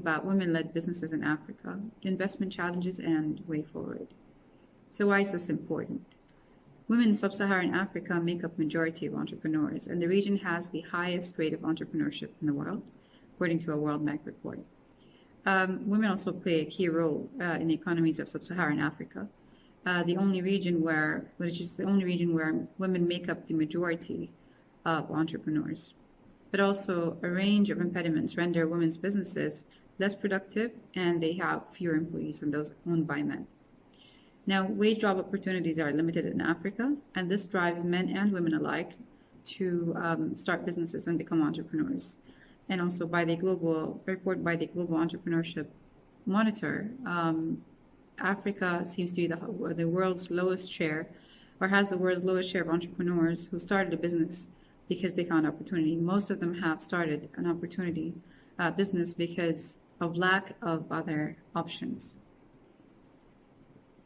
about women-led businesses in Africa, investment challenges, and way forward. So why is this important? Women in sub-Saharan Africa make up majority of entrepreneurs, and the region has the highest rate of entrepreneurship in the world, according to a World Bank report. Women also play a key role in the economies of sub-Saharan Africa, which is the only region where women make up the majority of entrepreneurs. But also, a range of impediments render women's businesses less productive, and they have fewer employees than those owned by men. Now, wage job opportunities are limited in Africa, and this drives men and women alike to start businesses and become entrepreneurs. And also, by the report by the Global Entrepreneurship Monitor, Africa seems to be the world's lowest share, or has the world's lowest share of entrepreneurs who started a business because they found opportunity. Most of them have started an opportunity business because of lack of other options.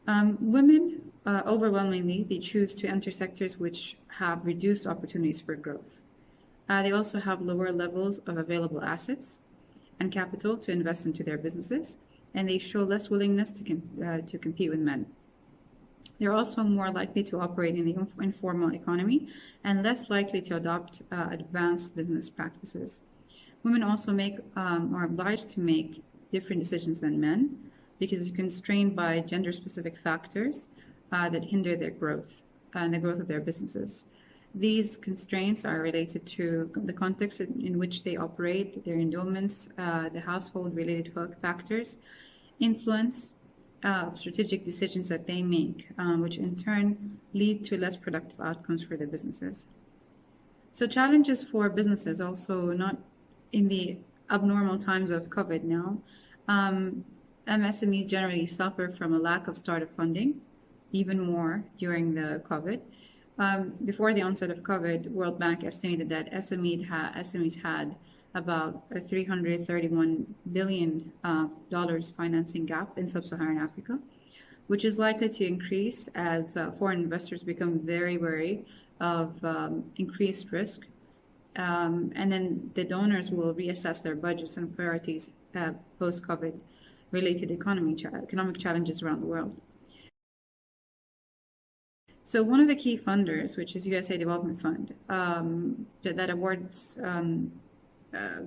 Women, overwhelmingly, they choose to enter sectors which have reduced opportunities for growth. They also have lower levels of available assets and capital to invest into their businesses, and they show less willingness to compete with men. They're also more likely to operate in the informal economy and less likely to adopt advanced business practices. Women also are obliged to make different decisions than men because they're constrained by gender-specific factors that hinder their growth and the growth of their businesses. These constraints are related to the context in which they operate, their endowments, the household-related factors, influence, strategic decisions that they make, which in turn lead to less productive outcomes for their businesses. So challenges for businesses also, not in the abnormal times of COVID now, MSMEs generally suffer from a lack of startup funding, even more during the COVID. Before the onset of COVID, World Bank estimated that SMEs had about a $331 billion financing gap in sub-Saharan Africa, which is likely to increase as foreign investors become very wary of increased risk. And then the donors will reassess their budgets and priorities post-COVID related economic challenges around the world. So one of the key funders, which is USA Development Fund, that awards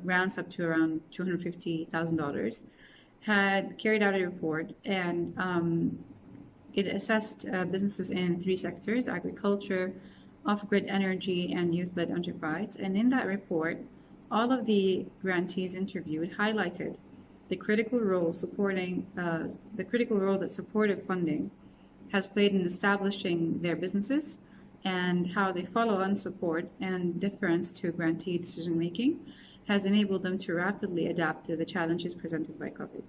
grants up to around $250,000, had carried out a report, and it assessed businesses in 3 sectors: agriculture, off-grid energy, and youth-led enterprise. And in that report, all of the grantees interviewed highlighted the critical role that supportive funding has played in establishing their businesses, and how they follow on support and deference to grantee decision-making has enabled them to rapidly adapt to the challenges presented by COVID.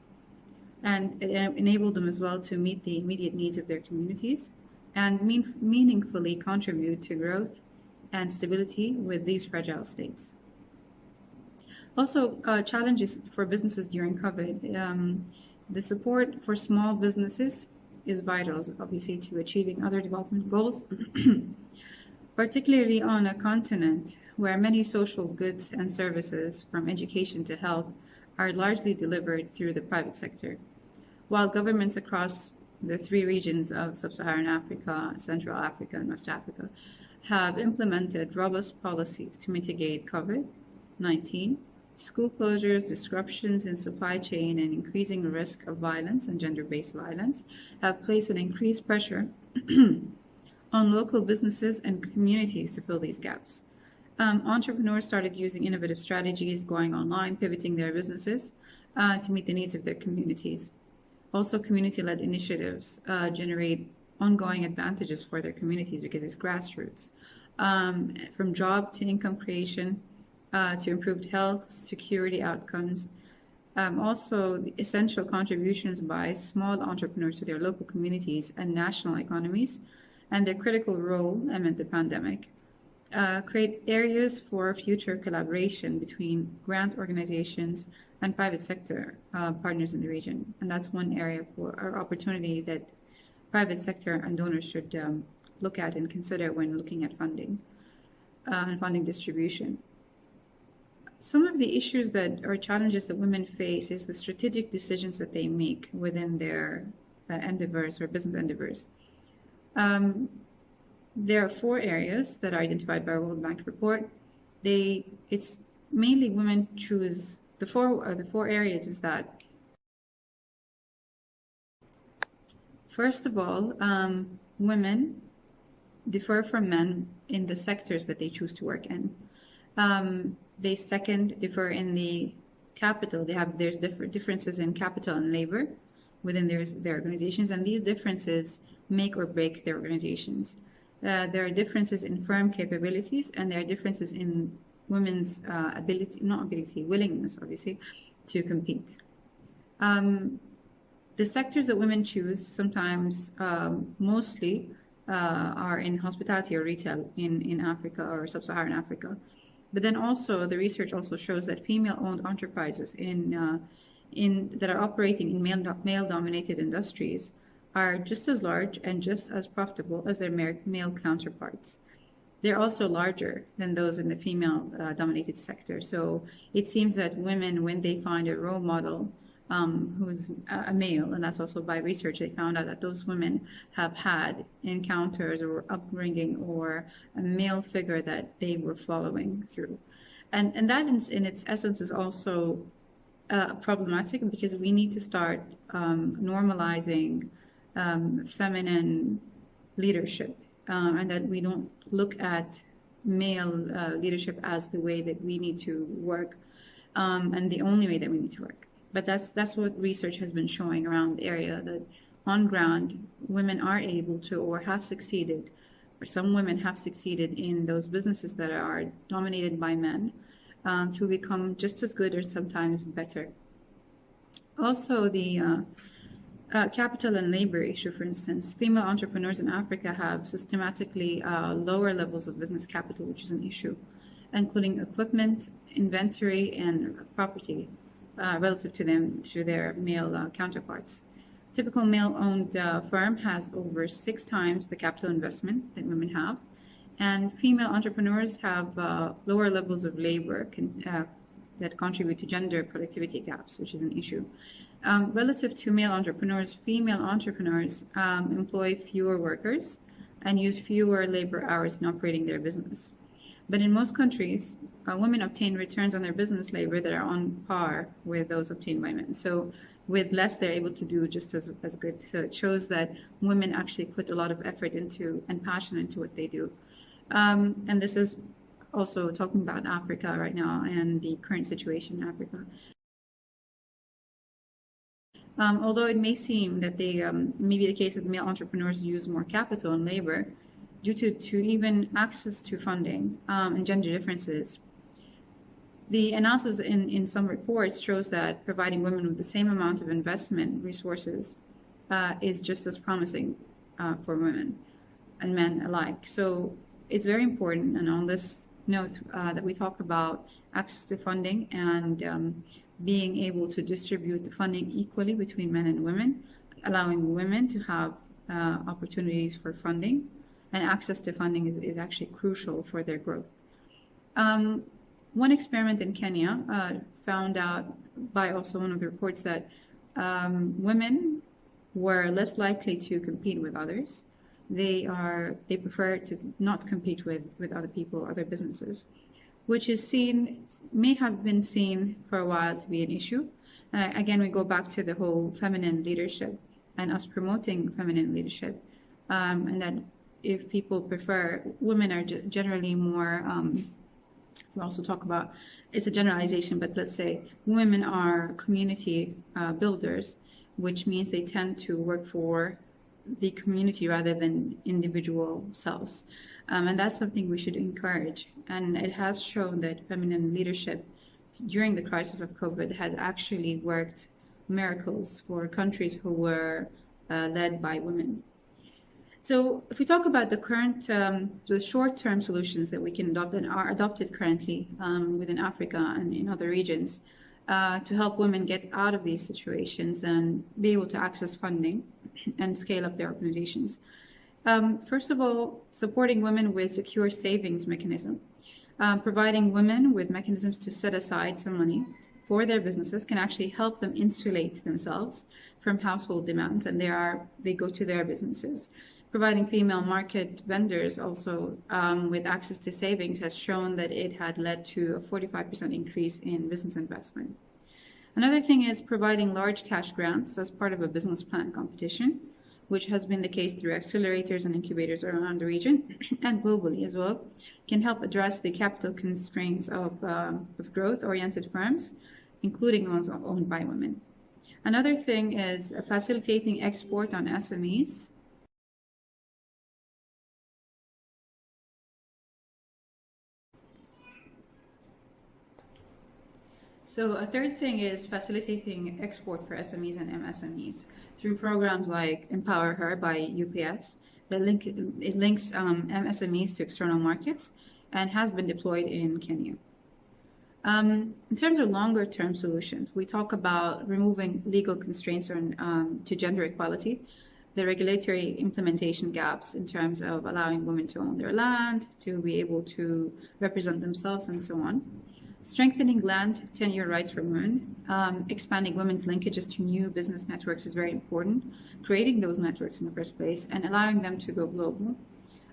And it enabled them as well to meet the immediate needs of their communities and meaningfully contribute to growth and stability with these fragile states. Also, challenges for businesses during COVID. The support for small businesses is vital, obviously, to achieving other development goals, particularly on a continent where many social goods and services, from education to health, are largely delivered through the private sector. While governments across the 3 regions of sub-Saharan Africa, Central Africa, and West Africa have implemented robust policies to mitigate COVID-19, school closures, disruptions in supply chain, and increasing risk of violence and gender-based violence have placed an increased pressure on local businesses and communities to fill these gaps. Entrepreneurs started using innovative strategies, going online, pivoting their businesses to meet the needs of their communities. Also, community-led initiatives generate ongoing advantages for their communities because it's grassroots, from job to income creation, to improved health, security outcomes. Also, the essential contributions by small entrepreneurs to their local communities and national economies, and their critical role amid the pandemic, create areas for future collaboration between grant organizations and private sector partners in the region. And that's one area for our opportunity that private sector and donors should look at and consider when looking at funding and funding distribution. some of the issues that or challenges that women face is the strategic decisions that they make within their endeavors or business endeavors. There are 4 areas that are identified by a World Bank report. It's mainly women choose the four areas is that, first of all, women differ from men in the sectors that they choose to work in. They second differ in the capital. There's differences in capital and labor within their organizations, and these differences make or break their organizations. There are differences in firm capabilities, and there are differences in women's willingness, obviously, to compete. The sectors that women choose sometimes, mostly, are in hospitality or retail in Africa or sub-Saharan Africa. But then also, the research also shows that female-owned enterprises that are operating in male-dominated industries are just as large and just as profitable as their male counterparts. They're also larger than those in the female-dominated sector. So it seems that women, when they find a role model who's a male, and that's also by research, they found out that those women have had encounters or upbringing or a male figure that they were following through. And that in its essence is also problematic, because we need to start normalizing feminine leadership, and that we don't look at male leadership as the way that we need to work, and the only way that we need to work. But that's what research has been showing around the area, that on ground, women are able to, or have succeeded, or some women have succeeded in those businesses that are dominated by men, to become just as good or sometimes better. Also, the capital and labor issue, for instance. Female entrepreneurs in Africa have systematically lower levels of business capital, which is an issue, including equipment, inventory, and property relative to their male counterparts. Typical male-owned firm has over 6 times the capital investment that women have, and female entrepreneurs have lower levels of labor that contribute to gender productivity gaps, which is an issue. Relative to male entrepreneurs, female entrepreneurs employ fewer workers and use fewer labor hours in operating their business. But in most countries, women obtain returns on their business labor that are on par with those obtained by men. So with less, they're able to do just as good. So it shows that women actually put a lot of effort into and passion into what they do. And this is also talking about Africa right now and the current situation in Africa. Although it may seem that may be the case that male entrepreneurs use more capital and labor due to even access to funding and gender differences, the analysis in some reports shows that providing women with the same amount of investment resources is just as promising for women and men alike. So it's very important, and on this note, that we talk about access to funding and being able to distribute the funding equally between men and women, allowing women to have opportunities for funding, and access to funding is actually crucial for their growth. One experiment in Kenya found out by also one of the reports that women were less likely to compete with others. They prefer to not compete with other people, other businesses, which is may have been seen for a while to be an issue. Again, we go back to the whole feminine leadership and us promoting feminine leadership, and that if people prefer, women are generally more, we also talk about, it's a generalization, but let's say women are community builders, which means they tend to work for the community rather than individual selves. And that's something we should encourage. And it has shown that feminine leadership during the crisis of COVID has actually worked miracles for countries who were led by women. So if we talk about the current, the short-term solutions that we can adopt and are adopted currently within Africa and in other regions to help women get out of these situations and be able to access funding and scale up their organizations. First of all, supporting women with secure savings mechanism. Providing women with mechanisms to set aside some money for their businesses can actually help them insulate themselves from household demands, and they go to their businesses. Providing female market vendors also with access to savings has shown that it had led to a 45% increase in business investment. Another thing is providing large cash grants as part of a business plan competition, which has been the case through accelerators and incubators around the region and globally as well, can help address the capital constraints of growth-oriented firms, including the ones owned by women. Another thing is facilitating export on SMEs. So a third thing is facilitating export for SMEs and MSMEs through programs like Empower Her by UPS that links MSMEs to external markets and has been deployed in Kenya. In terms of longer-term solutions, we talk about removing legal constraints to gender equality, the regulatory implementation gaps in terms of allowing women to own their land, to be able to represent themselves, and so on. Strengthening land tenure rights for women, expanding women's linkages to new business networks is very important, creating those networks in the first place and allowing them to go global.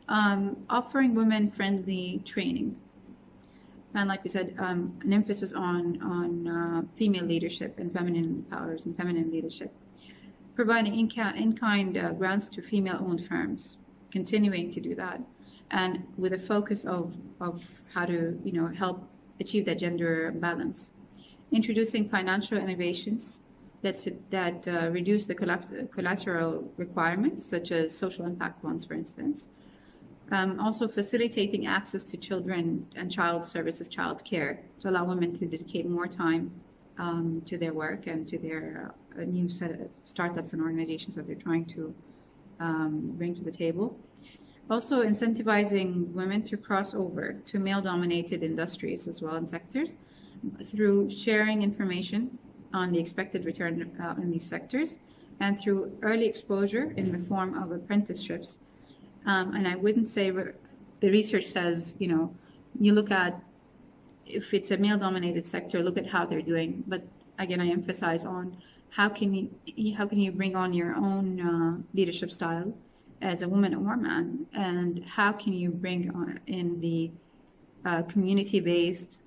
Offering women-friendly training. And like we said, an emphasis on female leadership and feminine powers and feminine leadership. Providing in-kind grants to female-owned firms, continuing to do that, and with a focus of how to help achieve that gender balance. Introducing financial innovations that reduce the collateral requirements, such as social impact bonds, for instance. Also facilitating access to children and child services, child care, to allow women to dedicate more time to their work and to their new set of startups and organizations that they're trying to bring to the table. Also incentivizing women to cross over to male-dominated industries as well and sectors through sharing information on the expected return in these sectors and through early exposure in the form of apprenticeships. And I wouldn't say the research says, you look at if it's a male-dominated sector, look at how they're doing. But again, I emphasize on how can you bring on your own leadership style as a woman or man, and how can you bring on in the community-based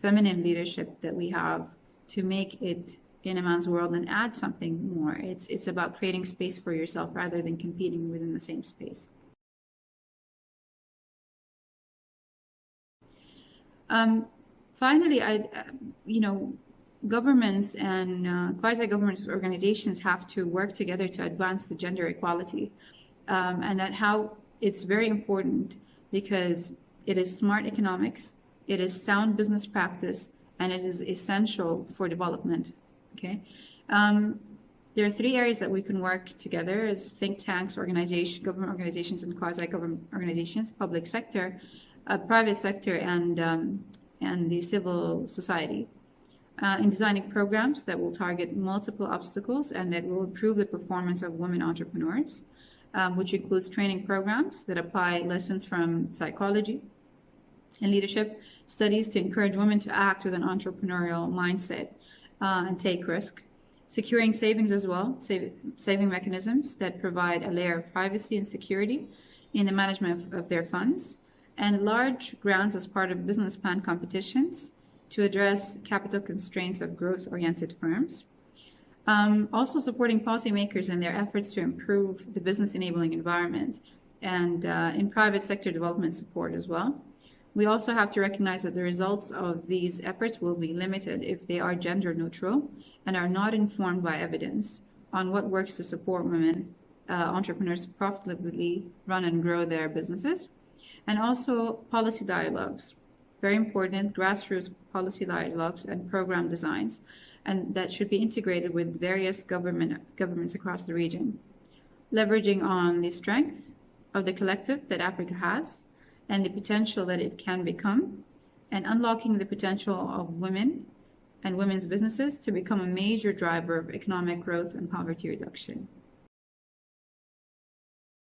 feminine leadership that we have to make it in a man's world and add something more. It's about creating space for yourself rather than competing within the same space. Finally, governments and quasi-government organizations have to work together to advance the gender equality. And that how it's very important because it is smart economics, it is sound business practice, and it is essential for development. Okay, there are three areas that we can work together as think tanks, government organizations, and quasi-government organizations, public sector, private sector, and the civil society. In designing programs that will target multiple obstacles and that will improve the performance of women entrepreneurs. Which includes training programs that apply lessons from psychology and leadership studies to encourage women to act with an entrepreneurial mindset and take risk. Securing savings as well, saving mechanisms that provide a layer of privacy and security in the management of their funds, and large grants as part of business plan competitions to address capital constraints of growth-oriented firms. Also supporting policymakers in their efforts to improve the business enabling environment and in private sector development support as well. We also have to recognize that the results of these efforts will be limited if they are gender neutral and are not informed by evidence on what works to support women entrepreneurs to profitably run and grow their businesses. And also policy dialogues, very important, grassroots policy dialogues and program designs, and that should be integrated with various governments across the region, leveraging on the strength of the collective that Africa has and the potential that it can become, and unlocking the potential of women and women's businesses to become a major driver of economic growth and poverty reduction.